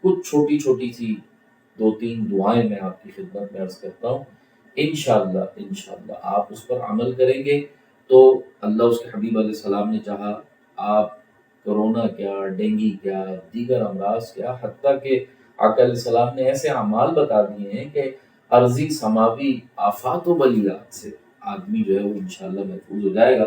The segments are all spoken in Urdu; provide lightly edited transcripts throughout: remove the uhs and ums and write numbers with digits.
کچھ چھوٹی چھوٹی سی 2-3 دعائیں میں آپ کی خدمت میں عرض کرتا ہوں۔ انشاءاللہ آپ اس پر عمل کریں گے تو اللہ اس کے حبیب علیہ السلام نے چاہا آپ کرونا کیا، ڈینگی کیا، دیگر امراض کیا، حتیٰ کہ آقا علیہ السلام نے ایسے اعمال بتا دیے ہیں کہ عرضی سماوی آفات و بلیات سے آدمی جو ہے وہ انشاءاللہ محفوظ ہو جائے گا۔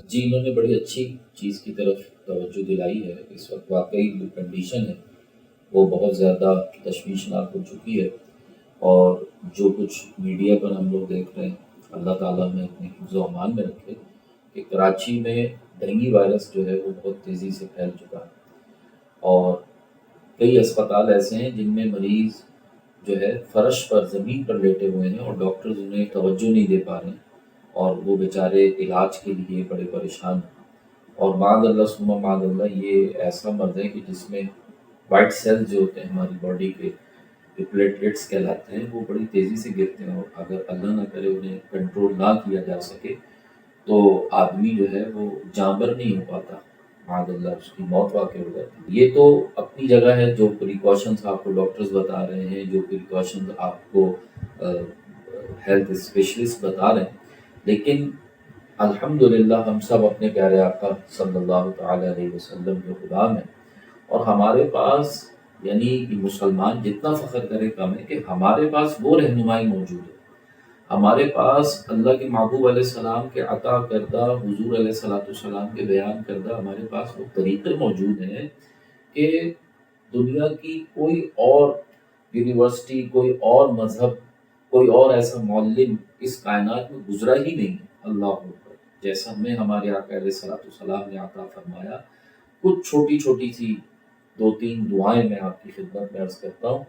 جی انہوں نے بڑی اچھی چیز کی طرف توجہ دلائی ہے۔ اس وقت واقعی جو کنڈیشن ہے وہ بہت زیادہ تشویشناک ہو چکی ہے، اور جو کچھ میڈیا پر ہم لوگ دیکھ رہے ہیں، اللہ تعالیٰ ہمیں اپنے حفظ و امان میں رکھے کہ کراچی میں ڈینگی وائرس جو ہے وہ بہت تیزی سے پھیل چکا ہے، اور کئی اسپتال ایسے ہیں جن میں مریض جو ہے فرش پر زمین پر لیٹے ہوئے ہیں اور ڈاکٹرز انہیں توجہ نہیں دے پا رہے ہیں، اور وہ بیچارے علاج کے لیے بڑے پریشان ہیں۔ اور معاذ اللہ ثم معاذ اللہ یہ ایسا مرض ہے کہ جس میں وائٹ سیلز جو ہوتے ہیں ہماری باڈی کے، جو پلیٹلیٹس کہلاتے ہیں، وہ بڑی تیزی سے گرتے ہیں، اور اگر اللہ نہ کرے انہیں کنٹرول نہ کیا جا سکے تو آدمی جو ہے وہ جانبر نہیں ہو پاتا، معاذ اللہ اس کی موت واقع ہو جاتی ہے۔ یہ تو اپنی جگہ ہے، جو پریکاشنز آپ کو ڈاکٹرز بتا رہے ہیں، جو پریکاشنز آپ کو ہیلتھ اسپیشلسٹ بتا رہے ہیں، لیکن الحمدللہ ہم سب اپنے پیارے آقا صلی اللہ تعالی علیہ وسلم کے غلام ہیں، اور ہمارے پاس یعنی مسلمان جتنا فخر کرے کم ہے کہ ہمارے پاس وہ رہنمائی موجود ہے، ہمارے پاس اللہ کے محبوب علیہ السلام کے عطا کردہ، حضور علیہ السلام کے بیان کردہ ہمارے پاس وہ طریقے موجود ہیں کہ دنیا کی کوئی اور یونیورسٹی، کوئی اور مذہب، کوئی اور ایسا معلم اس کائنات میں گزرا ہی نہیں ہے۔ اللہ اکبر، جیسا ہمیں ہمارے آقا علیہ السلام نے عطا فرمایا۔ کچھ چھوٹی چھوٹی سی 2-3 دعائیں میں آپ کی خدمت میں عرض کرتا ہوں۔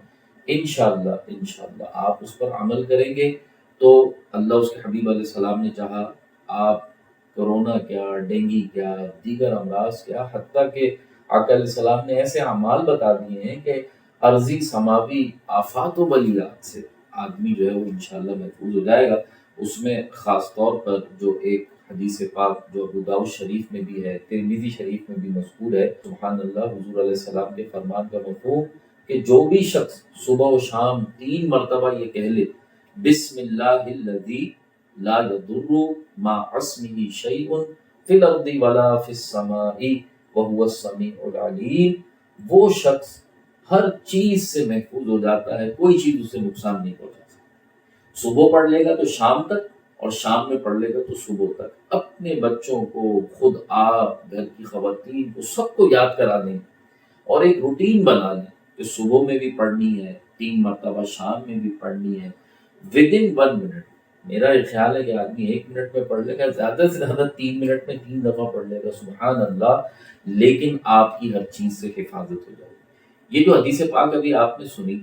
انشاءاللہ آپ اس پر عمل کریں گے تو اللہ اس کے حبیب علیہ السلام نے چاہا آپ کرونا کیا، ڈینگی کیا، دیگر امراض کیا، حتیٰ کہ آقا علیہ السلام نے ایسے اعمال بتا دیے ہیں کہ عرضی سماوی آفات و بلیات سے آدمی جو ہے وہ انشاءاللہ محفوظ ہو جائے گا۔ اس میں خاص طور پر جو ایک حدیث پاک جو ابو داؤد شریف میں بھی ہے، ترمذی شریف میں بھی مذکور ہے، سبحان اللہ، حضور علیہ السلام کے فرمان کا مفہوم کہ جو بھی شخص صبح و شام 3 مرتبہ یہ کہہ لے بسم اللہ الذی لا یضر مع اسمہ شیء فی الارض ولا فی السماء وهو السمیع العلیم، وہ شخص ہر چیز سے محفوظ ہو جاتا ہے، کوئی چیز اسے نقصان نہیں پہنچا سکتی۔ صبح پڑھ لے گا تو شام تک، اور شام میں پڑھ لے گا تو صبح تک۔ اپنے بچوں کو، خود آپ، گھر کی خواتین کو، سب کو یاد کرا دیں، اور ایک روٹین بنا لیں کہ صبح میں بھی پڑھنی ہے 3 مرتبہ، شام میں بھی پڑھنی ہے، ودن 1 منٹ۔ میرا یہ خیال ہے کہ آدمی 1 منٹ میں پڑھ لے گا، زیادہ سے زیادہ 3 منٹ میں 3 دفعہ پڑھ لے گا، سبحان اللہ، لیکن آپ کی ہر چیز سے حفاظت ہو جائے گی۔ یہ جو حدیث پاک ابھی آپ نے سنی،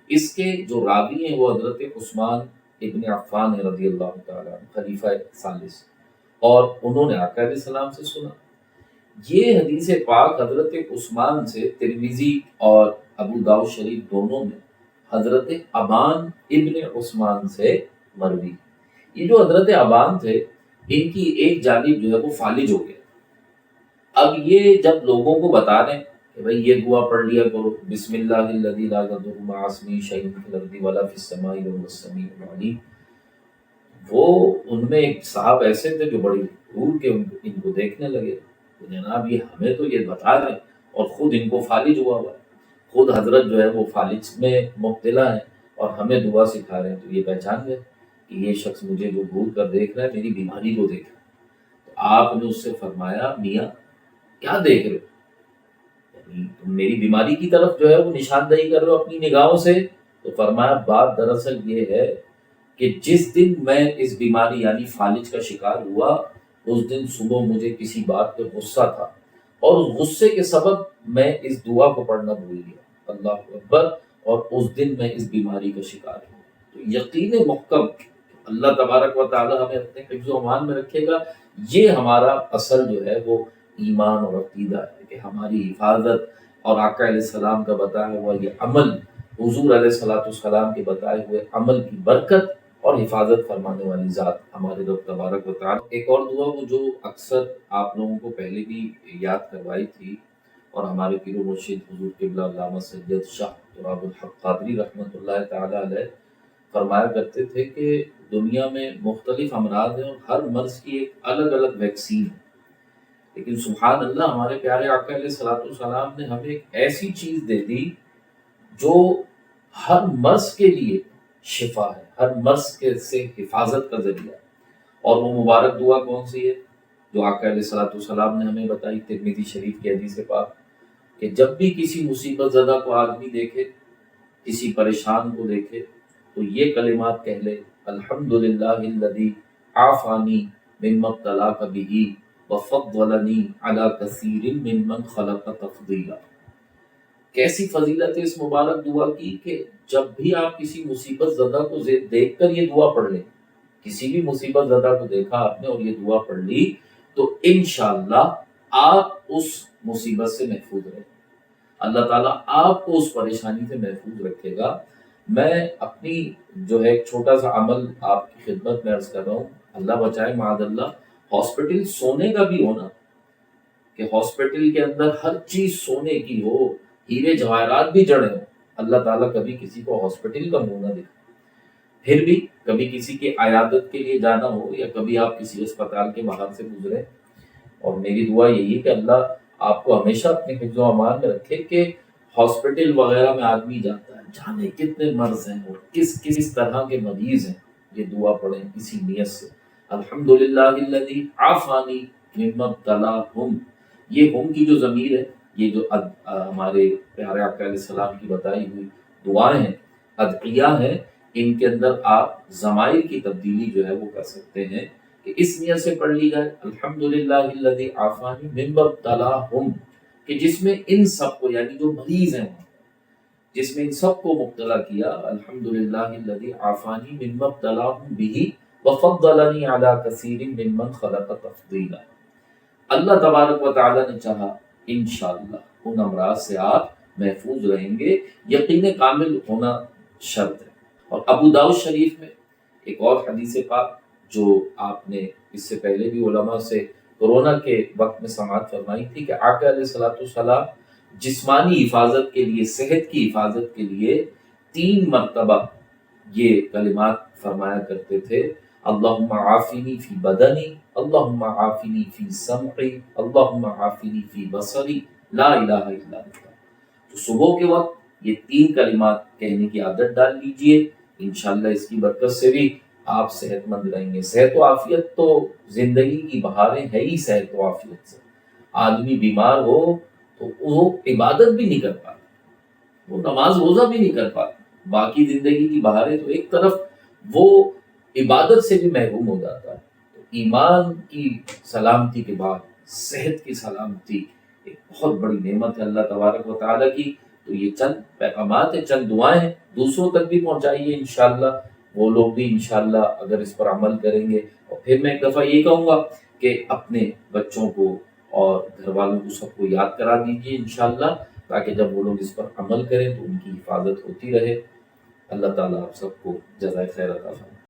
اس کے جو راوی ہیں وہ حضرت عثمان ابن عفان رضی اللہ تعالیٰ عنہ، خلیفہ ثالث، اور انہوں نے آقا علیہ السلام سے سنا۔ یہ حدیث پاک حضرت عثمان سے ترمذی اور ابو داؤد شریف دونوں میں حضرت ابان ابن عثمان سے مروی۔ یہ جو حضرت ابان تھے، ان کی ایک جانب جو ہے وہ فالج ہو گیا۔ اب یہ جب لوگوں کو بتا رہے ہیں کہ بھئی یہ دعا پڑھ لیا کرو، بسم اللہ الذی لا یضر مع اسمہ شیء فی الارض ولا فی السماء وهو السمیع العلیم، وہ ان میں ایک صاحب ایسے تھے جو بڑی دور کے ان کو دیکھنے لگے کہ جناب یہ ہمیں تو یہ بتا رہے ہیں، اور خود ان کو فالج ہوا ہوا ہے، خود حضرت جو ہے وہ فالج میں مبتلا ہے، اور ہمیں دعا سکھا رہے ہیں۔ تو یہ پہچان گئے کہ یہ شخص مجھے جو گھور کر دیکھ رہا ہے، میری بیماری کو دیکھ رہا ہے۔ تو آپ نے اس سے فرمایا میاں کیا دیکھ رہے ہو؟ یعنی تم میری بیماری کی طرف جو ہے وہ نشاندہی کر رہے ہو اپنی نگاہوں سے؟ تو فرمایا بات دراصل یہ ہے کہ جس دن میں اس بیماری یعنی فالج کا شکار ہوا، اس دن صبح مجھے کسی بات پہ غصہ تھا، اور اس غصے کے سبب میں اس دعا کو پڑھنا بھول گیا، اللہ اکبر، اور اس دن میں اس بیماری کا شکار ہوا۔ تو یقین محکم اللہ تبارک و تعالی ہمیں اپنے حفظ و امان میں رکھے گا۔ یہ ہمارا اصل جو ہے وہ ایمان اور عقیدہ ہے کہ ہماری حفاظت اور آقا علیہ السلام کا بتایا ہوا یہ عمل حضور علیہ الصلوۃ والسلام کے بتائے ہوئے عمل کی برکت اور حفاظت فرمانے والی ذات ہمارے رب تبارک و تعالیٰ۔ ایک اور دعا وہ جو اکثر آپ لوگوں کو پہلے بھی یاد کروائی تھی، اور ہمارے پیر و مرشد حضور قبلہ علامہ سید شاہ تراب الحق قادری رحمۃ اللہ تعالیٰ علیہ فرمایا کرتے تھے کہ دنیا میں مختلف امراض ہیں اور ہر مرض کی ایک الگ الگ ویکسین ہے، لیکن سبحان اللہ ہمارے پیارے آقا علیہ الصلوۃ والسلام نے ہمیں ایک ایسی چیز دے دی جو ہر مرض کے لیے شفا ہے، ہر مرض کے سے حفاظت کا ذریعہ ہے۔ اور وہ مبارک دعا کون سی ہے جو آقا علیہ الصلوۃ والسلام نے ہمیں بتائی؟ ترمذی شریف کی حدیث پاک کہ جب بھی کسی مصیبت زدہ کو آدمی دیکھے، کسی پریشان کو دیکھے، تو یہ کلمات کہہ لے: الحمدللہ الذی عافانی مما ابتلاک بہ وفضلنی علی کثیر ممن خلق تفضیلا۔ کیسی فضیلت ہے اس مبارک دعا کی کہ جب بھی آپ کسی مصیبت زدہ کو دیکھ کر یہ دعا پڑھ لیں، کسی بھی مصیبت زدہ کو دیکھا آپ نے اور یہ دعا پڑھ لی، تو انشاءاللہ آپ اس مصیبت سے محفوظ رہیں، اللہ تعالیٰ آپ کو اس پریشانی سے محفوظ رکھے گا۔ میں اپنی جو ہے ایک چھوٹا سا عمل آپ کی خدمت میں عرض کر رہا ہوں، اللہ بچائے معاذ اللہ ہاسپٹل سونے کا بھی ہونا، کہ ہاسپٹل کے اندر ہر چیز سونے کی ہو، ہیرے جواہرات بھی جڑے ہوں، اللہ تعالیٰ کبھی کسی کو ہاسپٹل کا منہ نہ دکھائے۔ پھر بھی کبھی کسی کی عیادت کے لیے جانا ہو یا کبھی آپ کسی اسپتال کے باہر سے گزرے، اور میری دعا یہی ہے کہ اللہ آپ کو ہمیشہ اپنے حفظ و امان میں رکھے کہ ہاسپٹل وغیرہ میں آدمی جاتا ہے، جانے کتنے مرض ہیں اور کس طرح کے مریض ہیں، یہ دعا پڑھیں اسی نیت سے: الحمدللہ الذی عافانی مما ابتلاہم۔ یہ ہم کی جو ضمیر ہے، یہ جو ہمارے پیارے آقا علیہ السلام کی بتائی ہوئی دعائیں ہیں، ادعیہ ہیں، ان کے اندر آپ ضمائر کی تبدیلی جو ہے وہ کر سکتے ہیں کہ اس نیت سے پڑھ لی جائے: الحمدللہ الذی عافانی مما ابتلاہم، کہ جس میں ان سب کو، یعنی جو مریض ہیں جس میں ان سب کو مبتلا کیا، الحمدللہ الذی عافانی مما ابتلاہم بہ وفضلنی علی کثیر ممن خلق تفضیلا۔ اللہ تبارک و تعالیٰ نے چاہا انشاءاللہ ان امراض سے آپ محفوظ رہیں گے، یقین کامل ہونا شرط ہے۔ اور ابو داؤد شریف میں ایک اور حدیث پاک جو آپ نے اس سے پہلے بھی علماء سے کورونا کے وقت میں سماعت فرمائی تھی کہ آقا علیہ الصلوۃ والسلام جسمانی حفاظت کے لیے، صحت کی حفاظت کے لیے 3 مرتبہ یہ کلمات فرمایا کرتے تھے: اللہم عافنی فی بدنی، اللہم عافنی فی سمعی، اللہم عافنی فی بصری، لا الہ الا انت۔ تو صبح کے وقت یہ 3 کلمات کہنے کی عادت ڈال لیجئے، انشاءاللہ اس کی برکت سے بھی آپ صحت مند رہیں گے۔ صحت و عافیت تو زندگی کی بہاریں ہے ہی، صحت و عافیت سے آدمی بیمار ہو تو وہ عبادت بھی نہیں کر پاتا، وہ نماز روزہ بھی نہیں کر پاتا، باقی زندگی کی بہاریں تو ایک طرف، وہ عبادت سے بھی محروم ہو جاتا ہے۔ تو ایمان کی سلامتی کے بعد صحت کی سلامتی ایک بہت بڑی نعمت ہے اللہ تبارک و تعالیٰ کی۔ تو یہ چند پیغامات ہیں، چند دعائیں ہیں، دوسروں تک بھی پہنچائیے انشاءاللہ، وہ لوگ بھی انشاءاللہ اگر اس پر عمل کریں گے۔ اور پھر میں ایک دفعہ یہ کہوں گا کہ اپنے بچوں کو اور گھر والوں کو سب کو یاد کرا دیجیے انشاءاللہ، تاکہ جب وہ لوگ اس پر عمل کریں تو ان کی حفاظت ہوتی رہے۔ اللہ تعالیٰ آپ سب کو جزائے خیر عطا فرمائے۔